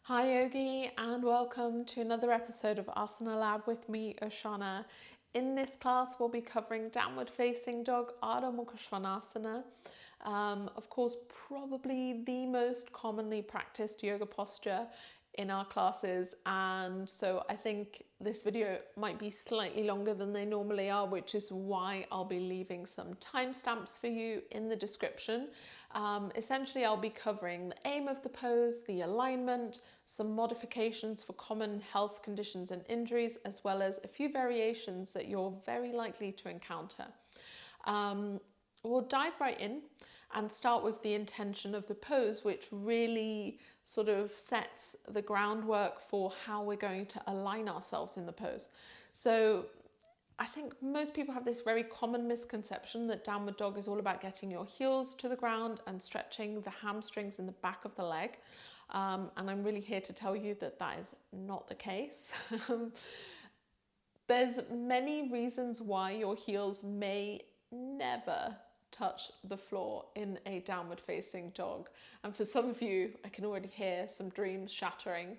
Hi Yogi, and welcome to another episode of Asana Lab with me, Oceana. In this class, we'll be covering downward facing dog, Adho Mukha Svanasana. Of course, probably the most commonly practiced yoga posture in our classes, and so I think this video might be slightly longer than they normally are, which is why I'll be leaving some timestamps for you in the description. Essentially, I'll be covering the aim of the pose, the alignment, some modifications for common health conditions and injuries, as well as a few variations that you're very likely to encounter. We'll dive right in and start with the intention of the pose, which really sort of sets the groundwork for how we're going to align ourselves in the pose. So I think most people have this very common misconception that downward dog is all about getting your heels to the ground and stretching the hamstrings in the back of the leg. And I'm really here to tell you that that is not the case. There's many reasons why your heels may never touch the floor in a downward facing dog. And for some of you, I can already hear some dreams shattering.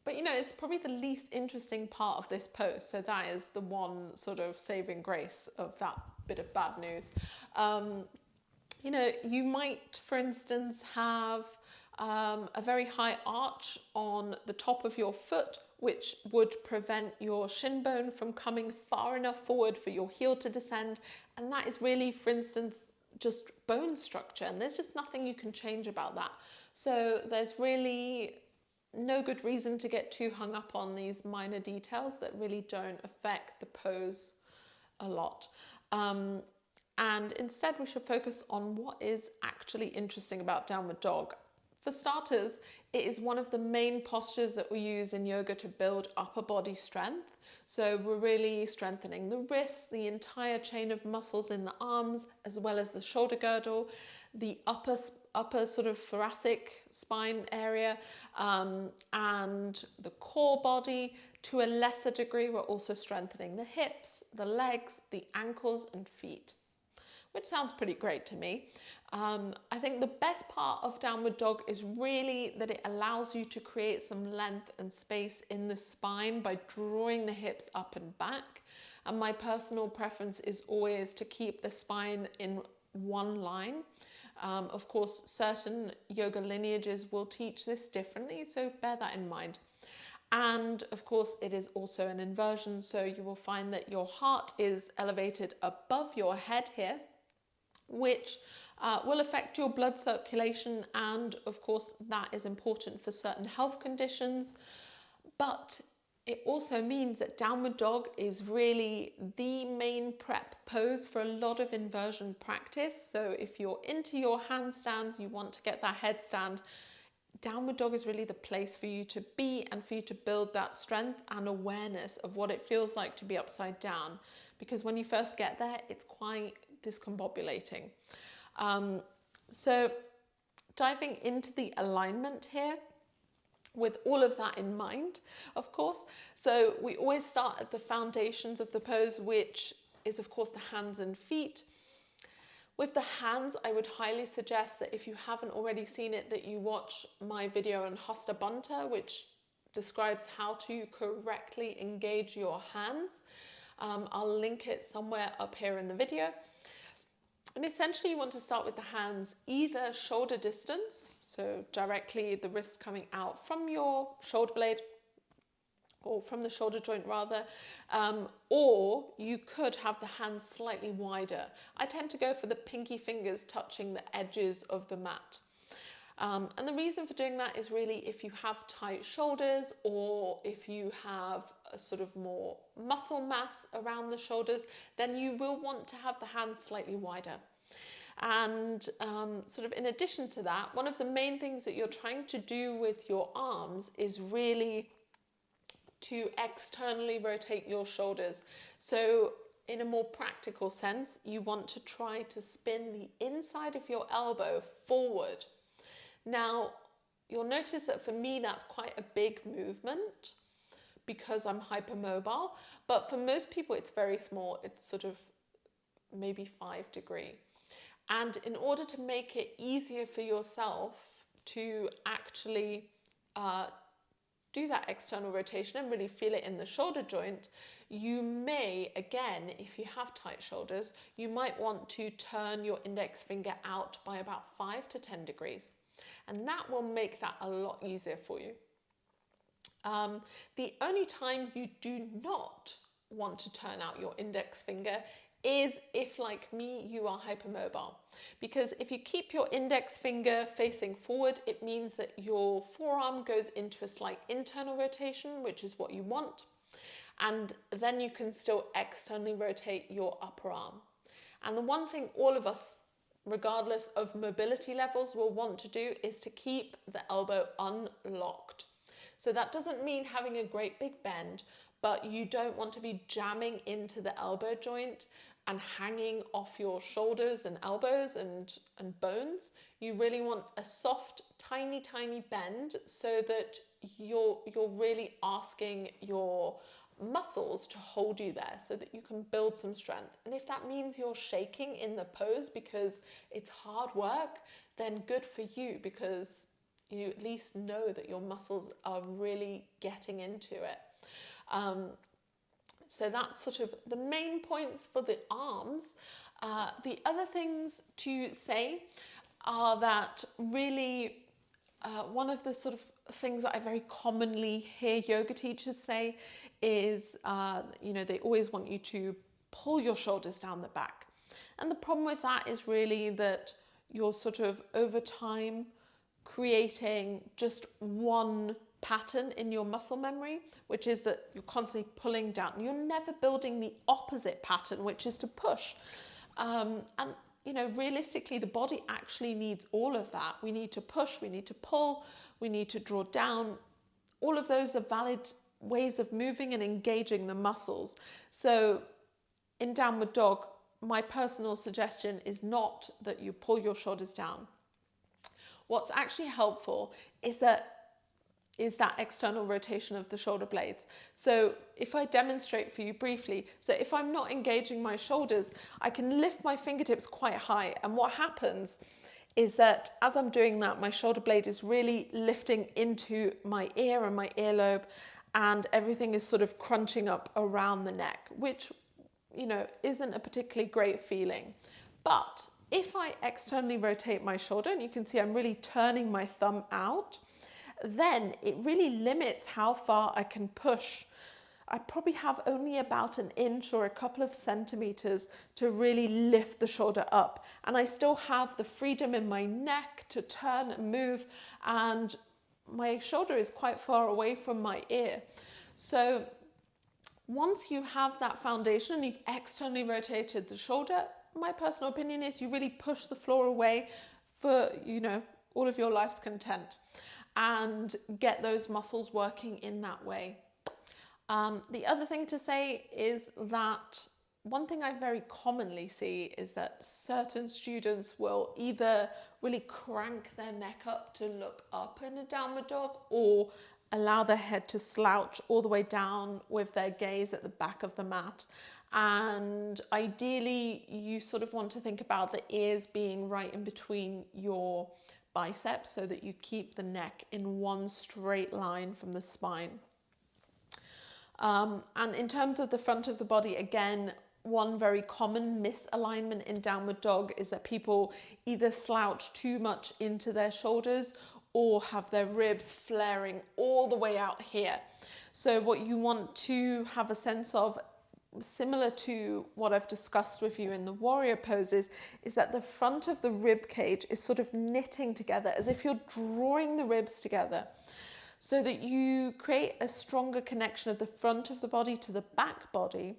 But you know, it's probably the least interesting part of this pose. So that is the one sort of saving grace of that bit of bad news. You know, you might, for instance, have a very high arch on the top of your foot, which would prevent your shin bone from coming far enough forward for your heel to descend. And that is really, for instance, just bone structure. And there's just nothing you can change about that. So there's really no good reason to get too hung up on these minor details that really don't affect the pose a lot. And instead we should focus on what is actually interesting about downward dog. For starters, it is one of the main postures that we use in yoga to build upper body strength. So we're really strengthening the wrists, the entire chain of muscles in the arms, as well as the shoulder girdle, the upper sort of thoracic spine area, and the core body. To a lesser degree, we're also strengthening the hips, the legs, the ankles and feet, which sounds pretty great to me. I think the best part of downward dog is really that it allows you to create some length and space in the spine by drawing the hips up and back. And my personal preference is always to keep the spine in one line. Of course, certain yoga lineages will teach this differently, so bear that in mind. And of course, it is also an inversion, so you will find that your heart is elevated above your head here, which will affect your blood circulation, and of course that is important for certain health conditions. But it also means that downward dog is really the main prep pose for a lot of inversion practice. So if you're into your handstands, you want to get that headstand, downward dog is really the place for you to be and for you to build that strength and awareness of what it feels like to be upside down. Because when you first get there, it's quite discombobulating. So diving into the alignment here, with all of that in mind, of course. So we always start at the foundations of the pose, which is of course the hands and feet. With the hands, I would highly suggest that if you haven't already seen it, that you watch my video on Hasta, which describes how to correctly engage your hands. I'll link it somewhere up here in the video. And essentially you want to start with the hands either shoulder distance, so directly the wrist coming out from your shoulder blade, or from the shoulder joint rather, or you could have the hands slightly wider. I tend to go for the pinky fingers touching the edges of the mat. And the reason for doing that is really if you have tight shoulders, or if you have a sort of more muscle mass around the shoulders, then you will want to have the hands slightly wider. And sort of in addition to that, one of the main things that you're trying to do with your arms is really to externally rotate your shoulders. So in a more practical sense, you want to try to spin the inside of your elbow forward. Now, you'll notice that for me, that's quite a big movement because I'm hypermobile, but for most people, it's very small. It's sort of maybe 5 degrees. And in order to make it easier for yourself to actually do that external rotation and really feel it in the shoulder joint, you may, again, if you have tight shoulders, you might want to turn your index finger out by about 5 to 10 degrees. And that will make that a lot easier for you. The only time you do not want to turn out your index finger is if, like me, you are hypermobile. Because if you keep your index finger facing forward, it means that your forearm goes into a slight internal rotation, which is what you want. And then you can still externally rotate your upper arm. And the one thing all of us, regardless of mobility levels, will want to do is to keep the elbow unlocked. So that doesn't mean having a great big bend, but you don't want to be jamming into the elbow joint and hanging off your shoulders and elbows and bones. You really want a soft, tiny bend so that you're really asking your muscles to hold you there so that you can build some strength. And if that means you're shaking in the pose because it's hard work, then good for you, because you at least know that your muscles are really getting into it. So that's sort of the main points for the arms. The other things to say are that really one of the sort of things that I very commonly hear yoga teachers say is, they always want you to pull your shoulders down the back. And the problem with that is really that you're sort of over time creating just one pattern in your muscle memory, which is that you're constantly pulling down. You're never building the opposite pattern, which is to push. And realistically, the body actually needs all of that. We need to push, we need to pull, we need to draw down. All of those are valid ways of moving and engaging the muscles. So in downward dog, my personal suggestion is not that you pull your shoulders down. What's actually helpful is that external rotation of the shoulder blades. So if I demonstrate for you briefly, so if I'm not engaging my shoulders, I can lift my fingertips quite high. And what happens is that as I'm doing that, my shoulder blade is really lifting into my ear and my earlobe, and everything is sort of crunching up around the neck, which, isn't a particularly great feeling. But if I externally rotate my shoulder, and you can see I'm really turning my thumb out, then it really limits how far I can push. I probably have only about an inch or a couple of centimeters to really lift the shoulder up. And I still have the freedom in my neck to turn and move, and my shoulder is quite far away from my ear. So once you have that foundation and you've externally rotated the shoulder, my personal opinion is you really push the floor away for, all of your life's content, and get those muscles working in that way. The other thing to say is that one thing I very commonly see is that certain students will either really crank their neck up to look up in a downward dog, or allow their head to slouch all the way down with their gaze at the back of the mat. And ideally, you sort of want to think about the ears being right in between your biceps so that you keep the neck in one straight line from the spine. And in terms of the front of the body, again, one very common misalignment in downward dog is that people either slouch too much into their shoulders or have their ribs flaring all the way out here. So what you want to have a sense of, similar to what I've discussed with you in the warrior poses, is that the front of the rib cage is sort of knitting together as if you're drawing the ribs together, so that you create a stronger connection of the front of the body to the back body.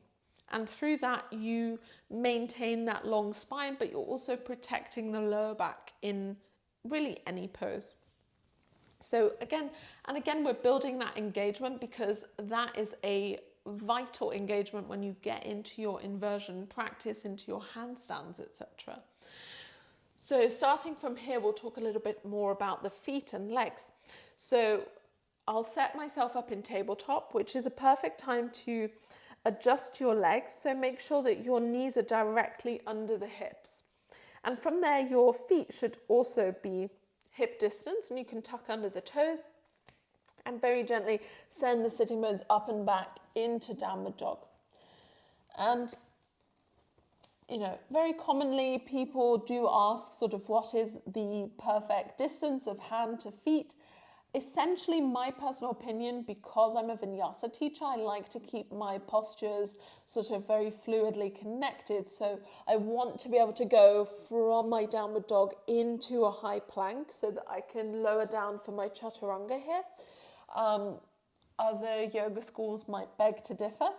And through that, you maintain that long spine, but you're also protecting the lower back in really any pose. So again, we're building that engagement, because that is a vital engagement when you get into your inversion practice, into your handstands, etc. So starting from here, we'll talk a little bit more about the feet and legs. So I'll set myself up in tabletop, which is a perfect time to adjust your legs. So make sure that your knees are directly under the hips. And from there, your feet should also be hip distance, and you can tuck under the toes. And very gently send the sitting bones up and back into downward dog. And, you know, very commonly people do ask sort of what is the perfect distance of hand to feet. Essentially, my personal opinion, because I'm a vinyasa teacher, I like to keep my postures sort of very fluidly connected. So I want to be able to go from my downward dog into a high plank so that I can lower down for my chaturanga here. Other yoga schools might beg to differ.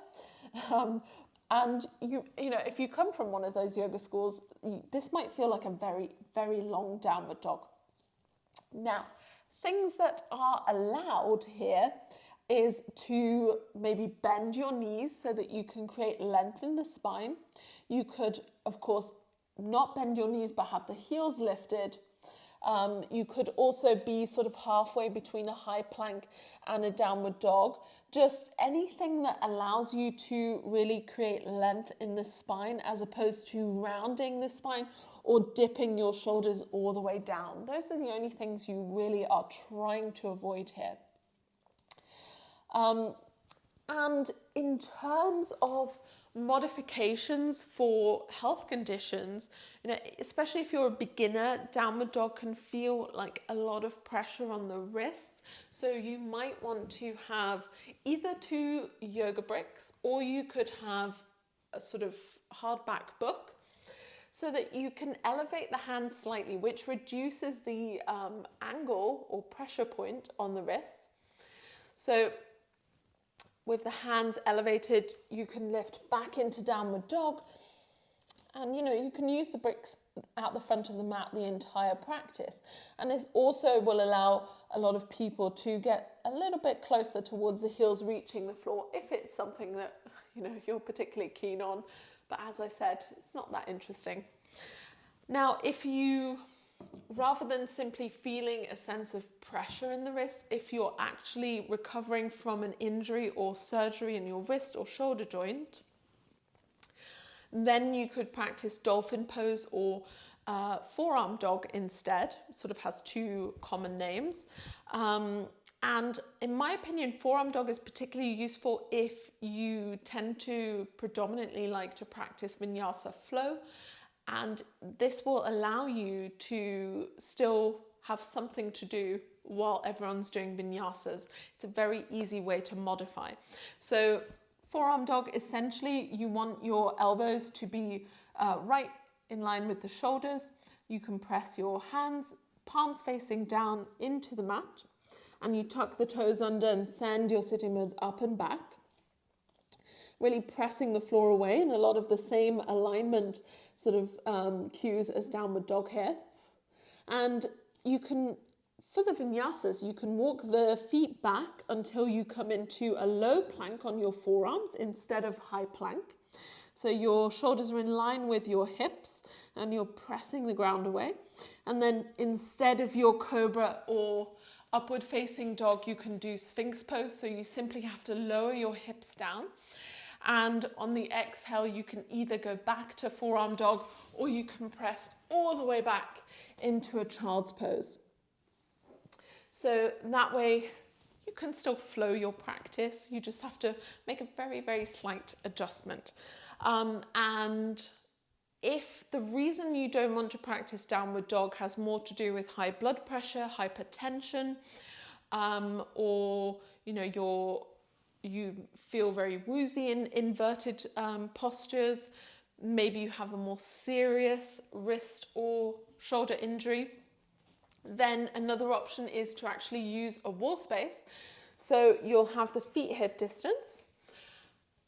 And you know, if you come from one of those yoga schools, this might feel like a very, very long downward dog. Now, things that are allowed here is to maybe bend your knees so that you can create length in the spine. You could, of course, not bend your knees but have the heels lifted. You could also be sort of halfway between a high plank and a downward dog. Just anything that allows you to really create length in the spine as opposed to rounding the spine or dipping your shoulders all the way down. Those are the only things you really are trying to avoid here. And in terms of modifications for health conditions, you know, especially if you're a beginner, downward dog can feel like a lot of pressure on the wrists. So you might want to have either 2 yoga bricks, or you could have a sort of hardback book so that you can elevate the hands slightly, which reduces the angle or pressure point on the wrists. So with the hands elevated, you can lift back into downward dog. And, you know, you can use the bricks out the front of the mat the entire practice. And this also will allow a lot of people to get a little bit closer towards the heels reaching the floor if it's something that, you know, you're particularly keen on. But as I said, it's not that interesting. Now, if you, rather than simply feeling a sense of pressure in the wrist, if you're actually recovering from an injury or surgery in your wrist or shoulder joint, then you could practice dolphin pose or forearm dog instead. It sort of has 2 common names. And in my opinion, forearm dog is particularly useful if you tend to predominantly like to practice vinyasa flow. And this will allow you to still have something to do while everyone's doing vinyasas. It's a very easy way to modify. So forearm dog, essentially, you want your elbows to be right in line with the shoulders. You can press your hands, palms facing down into the mat, and you tuck the toes under and send your sitting bones up and back, really pressing the floor away in a lot of the same alignment sort of cues as downward dog here. And you can, for the vinyasas, you can walk the feet back until you come into a low plank on your forearms instead of high plank. So your shoulders are in line with your hips and you're pressing the ground away. And then instead of your cobra or upward facing dog, you can do Sphinx pose. So you simply have to lower your hips down. And on the exhale, you can either go back to forearm dog or you can press all the way back into a child's pose. So that way you can still flow your practice. You just have to make a very, very slight adjustment. And if the reason you don't want to practice downward dog has more to do with high blood pressure, hypertension, or, you know, you feel very woozy in inverted postures, maybe you have a more serious wrist or shoulder injury, then another option is to actually use a wall space. So you'll have the feet hip distance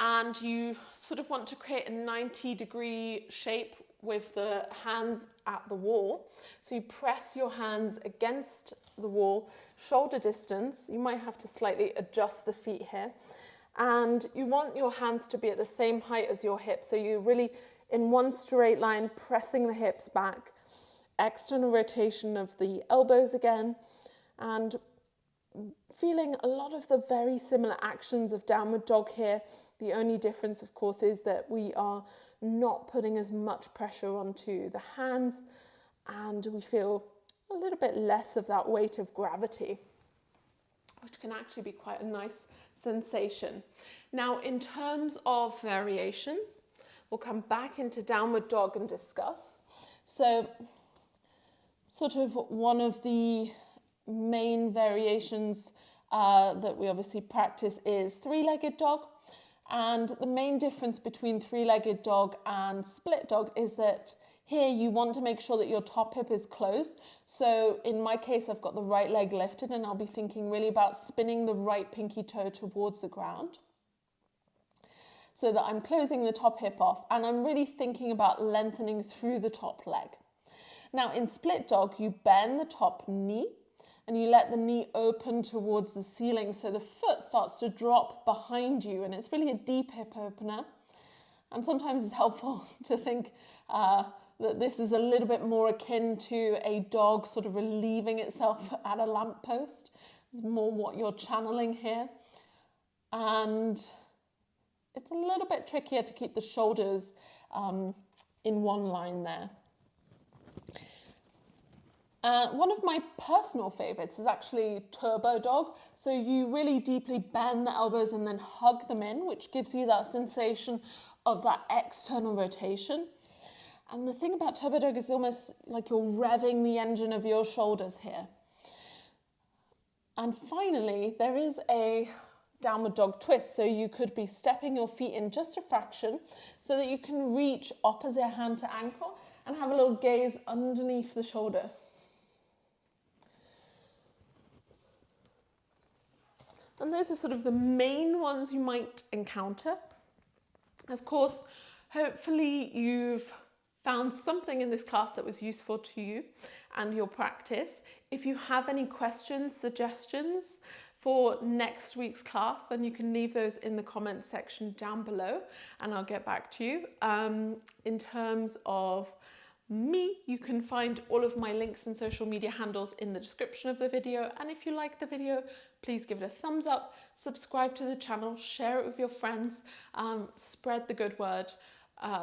and you sort of want to create a 90-degree shape with the hands at the wall. So you press your hands against the wall, shoulder distance. You might have to slightly adjust the feet here. And you want your hands to be at the same height as your hips. So you're really in one straight line, pressing the hips back, external rotation of the elbows again, and feeling a lot of the very similar actions of downward dog here. The only difference, of course, is that we are not putting as much pressure onto the hands and we feel a little bit less of that weight of gravity. which can actually be quite a nice sensation. Now, in terms of variations, we'll come back into downward dog and discuss. So, sort of one of the main variations that we obviously practice is three-legged dog. And the main difference between three-legged dog and split dog is that here you want to make sure that your top hip is closed. So in my case, I've got the right leg lifted and I'll be thinking really about spinning the right pinky toe towards the ground so that I'm closing the top hip off, and I'm really thinking about lengthening through the top leg. Now in split dog, you bend the top knee and you let the knee open towards the ceiling so the foot starts to drop behind you, and it's really a deep hip opener. And sometimes it's helpful to think that this is a little bit more akin to a dog sort of relieving itself at a lamppost. It's more what you're channeling here. And it's a little bit trickier to keep the shoulders in one line there. One of my personal favorites is actually turbo dog. So you really deeply bend the elbows and then hug them in, which gives you that sensation of that external rotation. And the thing about turbo dog is almost like you're revving the engine of your shoulders here. And finally, there is a downward dog twist. So you could be stepping your feet in just a fraction so that you can reach opposite hand to ankle and have a little gaze underneath the shoulder. And those are sort of the main ones you might encounter. Of course, hopefully you've found something in this class that was useful to you and your practice. If you have any questions, suggestions for next week's class, then you can leave those in the comments section down below and I'll get back to you. In terms of me, you can find all of my links and social media handles in the description of the video. And if you like the video, please give it a thumbs up, subscribe to the channel, share it with your friends, spread the good word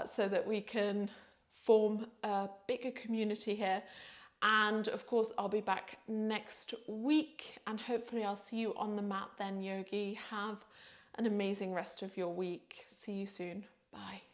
so that we can form a bigger community here. And of course, I'll be back next week and hopefully I'll see you on the mat then, yogi. Have an amazing rest of your week. See you soon. Bye.